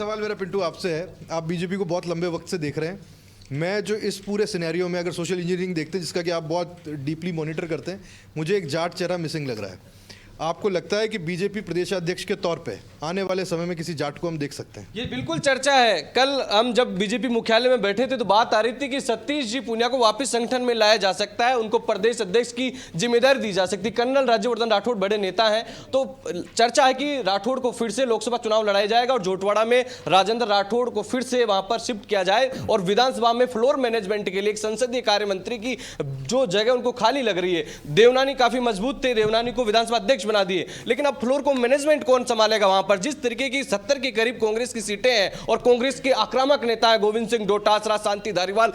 सवाल मेरा पिंटू आपसे है। आप बीजेपी को बहुत लंबे वक्त से देख रहे हैं। मैं जो इस पूरे सिनेरियो में अगर सोशल इंजीनियरिंग देखते हैं, जिसका कि आप बहुत डीपली मॉनिटर करते हैं, मुझे एक जाट चेहरा मिसिंग लग रहा है। आपको लगता है कि बीजेपी प्रदेशाध्यक्ष के तौर पे आने वाले समय में किसी जाट को हम देख सकते हैं? ये बिल्कुल चर्चा है। कल हम जब बीजेपी मुख्यालय में बैठे थे तो बात आ रही थी कि सतीश जी पूनिया को वापस संगठन में लाया जा सकता है, उनको प्रदेश अध्यक्ष की जिम्मेदारी दी जा सकती है। कर्नल राज्यवर्धन राठौड़ बड़े नेता हैं, तो चर्चा है कि राठौड़ को फिर से लोकसभा चुनाव लड़ाया जाएगा और जोटवाड़ा में राजेंद्र राठौड़ को फिर से वहां पर शिफ्ट किया जाए और विधानसभा में फ्लोर मैनेजमेंट के लिए एक संसदीय कार्य मंत्री की जो जगह उनको खाली लग रही है। देवनानी काफी मजबूत थे, देवनानी को विधानसभा अध्यक्ष बना दिए, लेकिन अब फ्लोर को मैनेजमेंट कौन संभालेगा? वहां पर जिस तरीके की 70 के करीब कांग्रेस की सीटें हैं और कांग्रेस के आक्रामक नेता है गोविंद सिंह डोटासरा, शांति धारीवाल,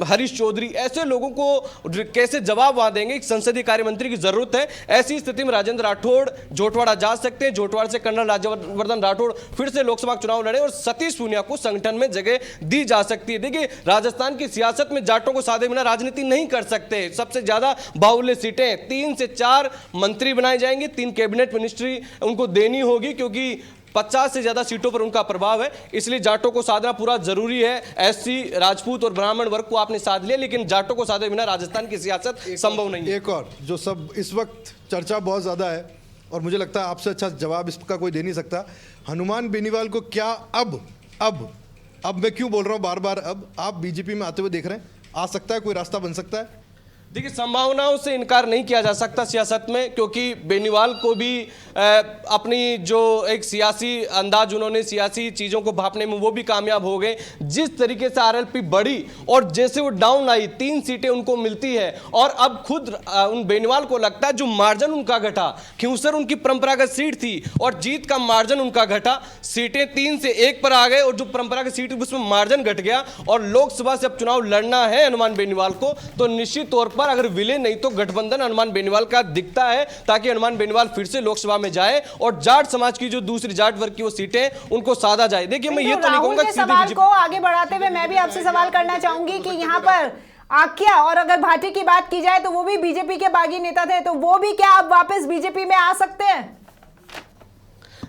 हरीश चौधरी, ऐसे लोगों को कैसे जवाब वहां देंगे? एक संसदीय कार्य मंत्री की जरूरत है। ऐसी स्थिति में राजेंद्र राठौड़ जोटवाड़ा जा सकते हैं, जोटवाड़ा से कर्नल राज्यवर्धन राठौड़ फिर से लोकसभा चुनाव लड़े और सतीश पूनिया को संगठन में जगह दी जा सकती है। देखिए, राजस्थान की सियासत में जाटों को साधे बिना राजनीति नहीं कर सकते। सबसे ज्यादा बाहुल्य सीटें 3 से 4 मंत्री बनाए जाएंगे, 3 कैबिनेट मिनिस्ट्री उनको देनी होगी, क्योंकि 50 से ज्यादा सीटों पर उनका प्रभाव है। इसलिए जाटों को साधना पूरा जरूरी है। एससी, राजपूत और ब्राह्मण वर्ग को आपने साध लिया, लेकिन जाटों को साधे बिना राजस्थान की सियासत संभव नहीं है। एक और जो सब इस वक्त चर्चा बहुत ज्यादा है और मुझे लगता है आपसे अच्छा जवाब इसका कोई दे नहीं सकता। हनुमान बेनीवाल को क्या अब मैं क्यों बोल रहा हूं बार बार, अब आप बीजेपी में आते हुए देख रहे हैं? आ सकता है, कोई रास्ता बन सकता है? देखिए, संभावनाओं से इनकार नहीं किया जा सकता सियासत में, क्योंकि बेनीवाल को भी अपनी जो एक सियासी अंदाज, उन्होंने सियासी चीज़ों को भापने में वो भी कामयाब हो गए। जिस तरीके से आरएलपी बढ़ी और जैसे वो डाउन आई, 3 सीटें उनको मिलती है और अब खुद उन बेनीवाल को लगता है जो मार्जिन उनका घटा, क्योंसर उनकी परंपरागत सीट थी और जीत का मार्जिन उनका घटा, सीटें 3 से 1 पर आ गए और जो परंपरागत सीट उसमें मार्जिन घट गया और लोकसभा से अब चुनाव लड़ना है हनुमान बेनीवाल को, तो निश्चित तौर पर अगर विलय नहीं तो गठबंधन हनुमान बेनीवाल का दिखता है, ताकि हनुमान बेनीवाल फिर से लोकसभा में जाए और जाट समाज की जो दूसरी जाट वर्ग की वो सीटें उनको साधा जाए। देखिए, मैं ये तो नहीं कहूंगा कि सवाल को आगे बढ़ाते हुए मैं भी आपसे सवाल करना चाहूंगी कि यहाँ पर आख्या और अगर भाटी की बात की जाए तो वो भी बीजेपी के बागी नेता थे, तो वो भी क्या अब वापस बीजेपी में आ सकते हैं?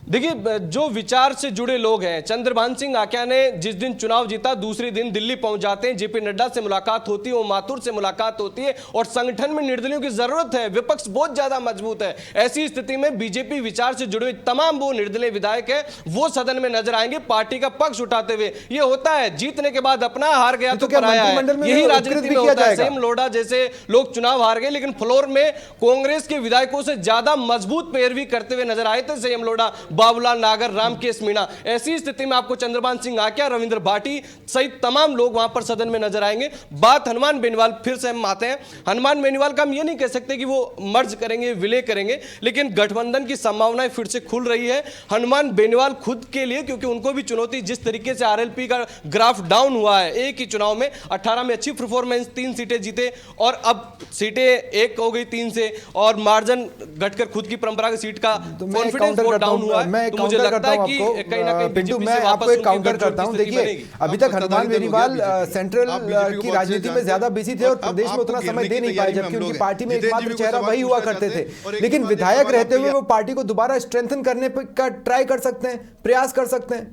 देखिए, जो विचार से जुड़े लोग हैं, चंद्रभान सिंह आख्या ने जिस दिन चुनाव जीता दूसरे दिन दिल्ली पहुंच जाते हैं, जेपी नड्डा से मुलाकात होती है, वो माथुर से मुलाकात होती है और संगठन में निर्दलियों की जरूरत है। विपक्ष बहुत ज्यादा मजबूत है। ऐसी स्थिति में बीजेपी विचार से जुड़े हुए तमाम वो निर्दलीय विधायक है वो सदन में नजर आएंगे पार्टी का पक्ष उठाते हुए। ये होता है, जीतने के बाद अपना, हार गया तो पराया है, यही राजनीति में होता है। सेम लोढ़ा जैसे लोग चुनाव हार गए, लेकिन फ्लोर में कांग्रेस के विधायकों से ज्यादा मजबूत पैरवी करते हुए नजर आए थे सेम लोढ़ा, बाबूलाल नागर, रामकेश मीणा। ऐसी स्थिति में आपको चंद्रभान सिंह आख्या, रविंद्र भाटी सहित तमाम लोग वहां पर सदन में नजर आएंगे। बात हनुमान बेनीवाल, फिर से हम आते हैं हनुमान बेनीवाल का, हम ये नहीं कह सकते कि वो मर्ज करेंगे, विलय करेंगे, लेकिन गठबंधन की संभावनाएं फिर से खुल रही है हनुमान बेनीवाल खुद के लिए, क्योंकि उनको भी चुनौती, जिस तरीके से आरएलपी का ग्राफ डाउन हुआ है, एक ही चुनाव में 18 में अच्छी परफॉर्मेंस, 3 सीटें जीते और अब सीटें 1 हो गई 3 से और मार्जिन घटकर खुद की परंपरागत सीट का कॉन्फिडेंस बहुत डाउन हुआ है। तो मुझे लगता है कि कहीं ना कहीं पिंटू, मैं आपको एक काउंटर करता हूं। देखिए, अभी तक हनुमान बेनीवाल सेंट्रल की राजनीति में ज्यादा बिजी थे और प्रदेश में उतना समय दे नहीं पाए, जबकि उनकी पार्टी में एकमात्र चेहरा वही हुआ करते थे। लेकिन विधायक रहते हुए वो पार्टी को दोबारा स्ट्रेंथन करने का ट्राई कर सकते हैं, प्रयास कर सकते हैं।